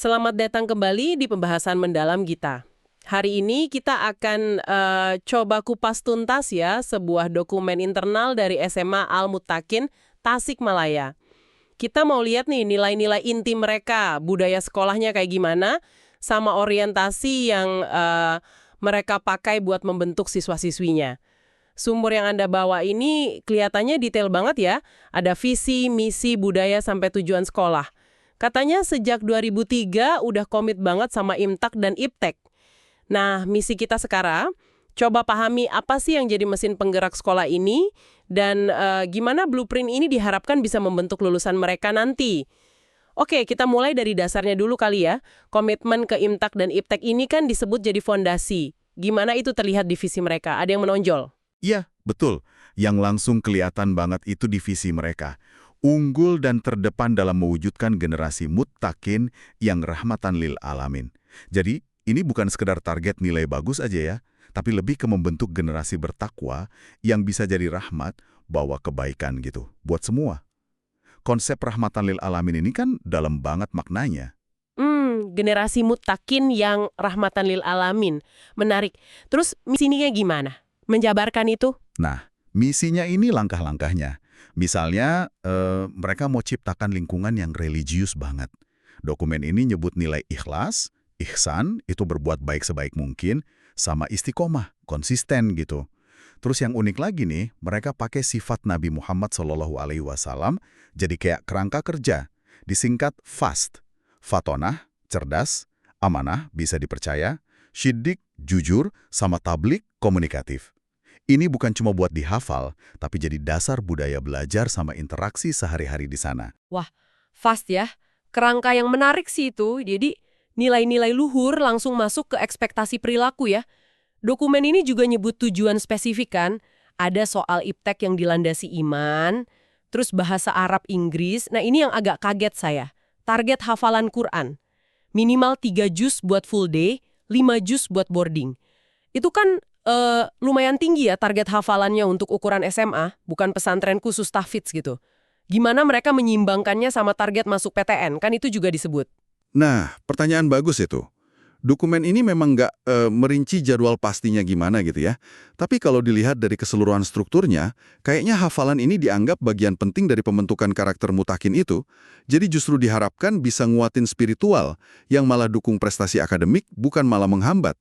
Selamat datang kembali di pembahasan mendalam kita. Hari ini kita akan coba kupas tuntas ya sebuah dokumen internal dari SMA Al-Muttaqin, Tasikmalaya. Kita mau lihat nih nilai-nilai inti mereka, budaya sekolahnya kayak gimana, sama orientasi yang mereka pakai buat membentuk siswa-siswinya. Sumber yang Anda bawa ini kelihatannya detail banget ya. Ada visi, misi, budaya, sampai tujuan sekolah. Katanya sejak 2003 udah komit banget sama IMTAK dan IPTEK. Nah, misi kita sekarang, coba pahami apa sih yang jadi mesin penggerak sekolah ini, dan gimana blueprint ini diharapkan bisa membentuk lulusan mereka nanti. Oke, kita mulai dari dasarnya dulu kali ya. Komitmen ke IMTAK dan IPTEK ini kan disebut jadi fondasi. Gimana itu terlihat di visi mereka? Ada yang menonjol? Iya, betul. Yang langsung kelihatan banget itu divisi mereka. Unggul dan terdepan dalam mewujudkan generasi muttaqin yang rahmatan lil alamin. Jadi, ini bukan sekedar target nilai bagus aja ya, tapi lebih ke membentuk generasi bertakwa yang bisa jadi rahmat, bawa kebaikan gitu, buat semua. Konsep rahmatan lil alamin ini kan dalam banget maknanya. Generasi muttaqin yang rahmatan lil alamin. Menarik. Terus misinya gimana? Menjabarkan itu? Nah, misinya ini langkah-langkahnya. Misalnya, mereka mau ciptakan lingkungan yang religius banget. Dokumen ini nyebut nilai ikhlas, ihsan, itu berbuat baik sebaik mungkin, sama istiqomah, konsisten gitu. Terus yang unik lagi nih, mereka pakai sifat Nabi Muhammad SAW jadi kayak kerangka kerja. Disingkat FAST. Fatonah, cerdas, amanah, bisa dipercaya, syiddiq, jujur, sama tablik, komunikatif. Ini bukan cuma buat dihafal, tapi jadi dasar budaya belajar sama interaksi sehari-hari di sana. Wah, fast ya. Kerangka yang menarik sih itu. Jadi nilai-nilai luhur langsung masuk ke ekspektasi perilaku ya. Dokumen ini juga nyebut tujuan spesifik kan. Ada soal IPTEK yang dilandasi iman, terus bahasa Arab Inggris. Nah ini yang agak kaget saya. Target hafalan Quran. Minimal 3 juz buat full day, 5 juz buat boarding. Itu kan lumayan tinggi ya target hafalannya untuk ukuran SMA, bukan pesantren khusus tahfidz gitu. Gimana mereka menyimbangkannya sama target masuk PTN, kan itu juga disebut. Nah, pertanyaan bagus itu. Dokumen ini memang nggak merinci jadwal pastinya gimana gitu ya. Tapi kalau dilihat dari keseluruhan strukturnya, kayaknya hafalan ini dianggap bagian penting dari pembentukan karakter mutakin itu. Jadi justru diharapkan bisa nguatin spiritual, yang malah dukung prestasi akademik, bukan malah menghambat.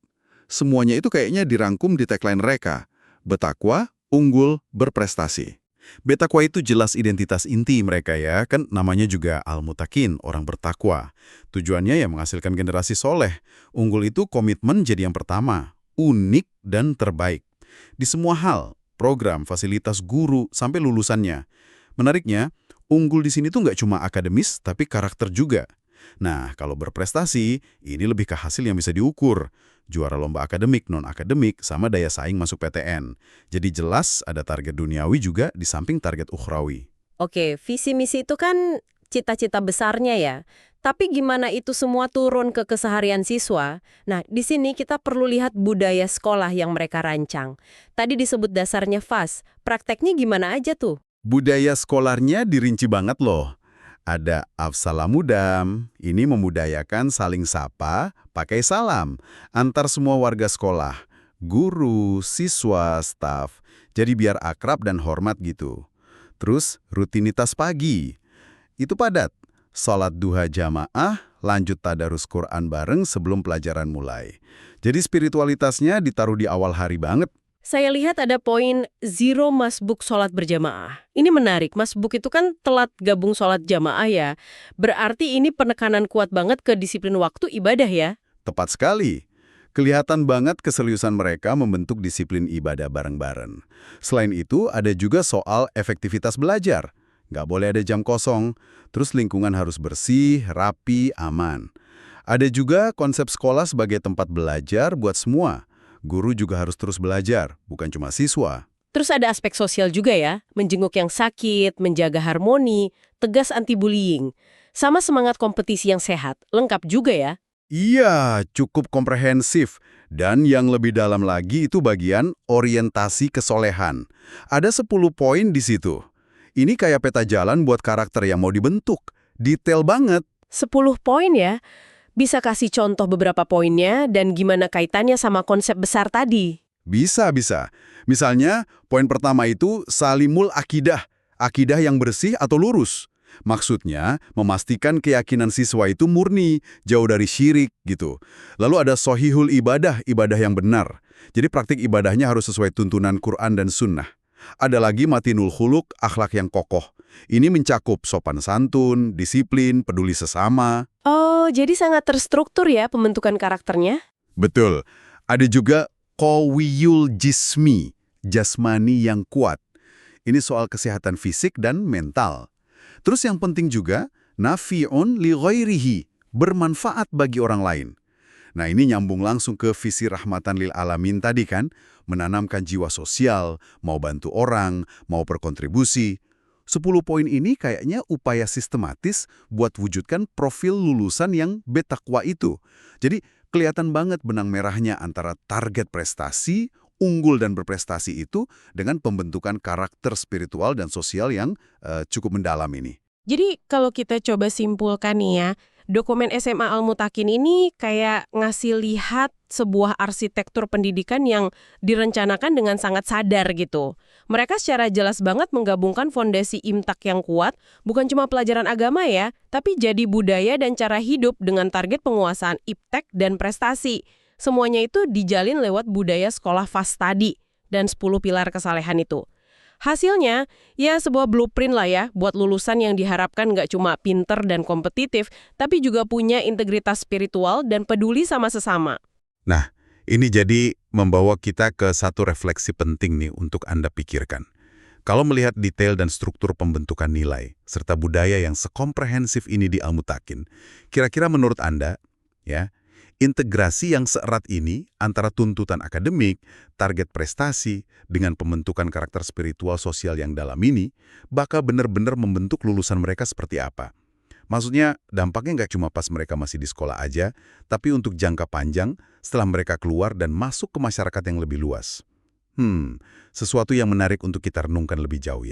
Semuanya itu kayaknya dirangkum di tagline mereka. Bertakwa, unggul, berprestasi. Bertakwa itu jelas identitas inti mereka ya, kan namanya juga Al-Muttaqin, orang bertakwa. Tujuannya ya menghasilkan generasi soleh. Unggul itu komitmen jadi yang pertama, unik dan terbaik. Di semua hal, program, fasilitas guru, sampai lulusannya. Menariknya, unggul di sini tuh nggak cuma akademis, tapi karakter juga. Nah, kalau berprestasi, ini lebih ke hasil yang bisa diukur. Juara lomba akademik, non-akademik, sama daya saing masuk PTN. Jadi jelas ada target duniawi juga di samping target ukhrawi. Oke, visi misi itu kan cita-cita besarnya ya. Tapi gimana itu semua turun ke keseharian siswa? Nah, di sini kita perlu lihat budaya sekolah yang mereka rancang. Tadi disebut dasarnya FAS. Prakteknya gimana aja tuh? Budaya sekolahnya dirinci banget loh. Ada Afsalamudam, ini memudayakan saling sapa, pakai salam, antar semua warga sekolah, guru, siswa, staf, jadi biar akrab dan hormat gitu. Terus rutinitas pagi, itu padat, sholat duha jamaah, lanjut tadarus Quran bareng sebelum pelajaran mulai. Jadi spiritualitasnya ditaruh di awal hari banget. Saya lihat ada poin zero masbuk sholat berjamaah. Ini menarik, masbuk itu kan telat gabung sholat jamaah ya. Berarti ini penekanan kuat banget ke disiplin waktu ibadah ya. Tepat sekali. Kelihatan banget keseriusan mereka membentuk disiplin ibadah bareng-bareng. Selain itu, ada juga soal efektivitas belajar. Nggak boleh ada jam kosong, terus lingkungan harus bersih, rapi, aman. Ada juga konsep sekolah sebagai tempat belajar buat semua. Guru juga harus terus belajar, bukan cuma siswa. Terus ada aspek sosial juga ya, menjenguk yang sakit, menjaga harmoni, tegas anti-bullying. Sama semangat kompetisi yang sehat, lengkap juga ya. Iya, cukup komprehensif. Dan yang lebih dalam lagi itu bagian orientasi kesolehan. Ada 10 poin di situ. Ini kayak peta jalan buat karakter yang mau dibentuk. Detail banget. 10 poin ya. Bisa kasih contoh beberapa poinnya dan gimana kaitannya sama konsep besar tadi? Bisa. Misalnya, poin pertama itu salimul akidah, akidah yang bersih atau lurus. Maksudnya, memastikan keyakinan siswa itu murni, jauh dari syirik gitu. Lalu ada sohihul ibadah, ibadah yang benar. Jadi praktik ibadahnya harus sesuai tuntunan Quran dan Sunnah. Ada lagi matinul khuluq, akhlak yang kokoh. Ini mencakup sopan santun, disiplin, peduli sesama. Oh, jadi sangat terstruktur ya pembentukan karakternya? Betul. Ada juga qawiyul jismi, jasmani yang kuat. Ini soal kesehatan fisik dan mental. Terus yang penting juga, nafi'un li ghairihi, bermanfaat bagi orang lain. Nah ini nyambung langsung ke visi rahmatan lil alamin tadi kan, menanamkan jiwa sosial, mau bantu orang, mau berkontribusi. 10 poin ini kayaknya upaya sistematis buat wujudkan profil lulusan yang betakwa itu. Jadi kelihatan banget benang merahnya antara target prestasi, unggul dan berprestasi itu dengan pembentukan karakter spiritual dan sosial yang cukup mendalam ini. Jadi kalau kita coba simpulkan nih ya, dokumen SMA Al-Mutakin ini kayak ngasih lihat sebuah arsitektur pendidikan yang direncanakan dengan sangat sadar gitu. Mereka secara jelas banget menggabungkan fondasi imtak yang kuat, bukan cuma pelajaran agama ya, tapi jadi budaya dan cara hidup dengan target penguasaan iptek dan prestasi. Semuanya itu dijalin lewat budaya sekolah fast study dan 10 pilar kesalehan itu. Hasilnya, ya sebuah blueprint lah ya buat lulusan yang diharapkan nggak cuma pinter dan kompetitif, tapi juga punya integritas spiritual dan peduli sama sesama. Nah, ini jadi membawa kita ke satu refleksi penting nih untuk Anda pikirkan. Kalau melihat detail dan struktur pembentukan nilai, serta budaya yang sekomprehensif ini di Al-Mutakin, kira-kira menurut Anda, ya, integrasi yang seerat ini antara tuntutan akademik, target prestasi, dengan pembentukan karakter spiritual sosial yang dalam ini, bakal benar-benar membentuk lulusan mereka seperti apa. Maksudnya, dampaknya nggak cuma pas mereka masih di sekolah aja, tapi untuk jangka panjang setelah mereka keluar dan masuk ke masyarakat yang lebih luas. Sesuatu yang menarik untuk kita renungkan lebih jauh ya.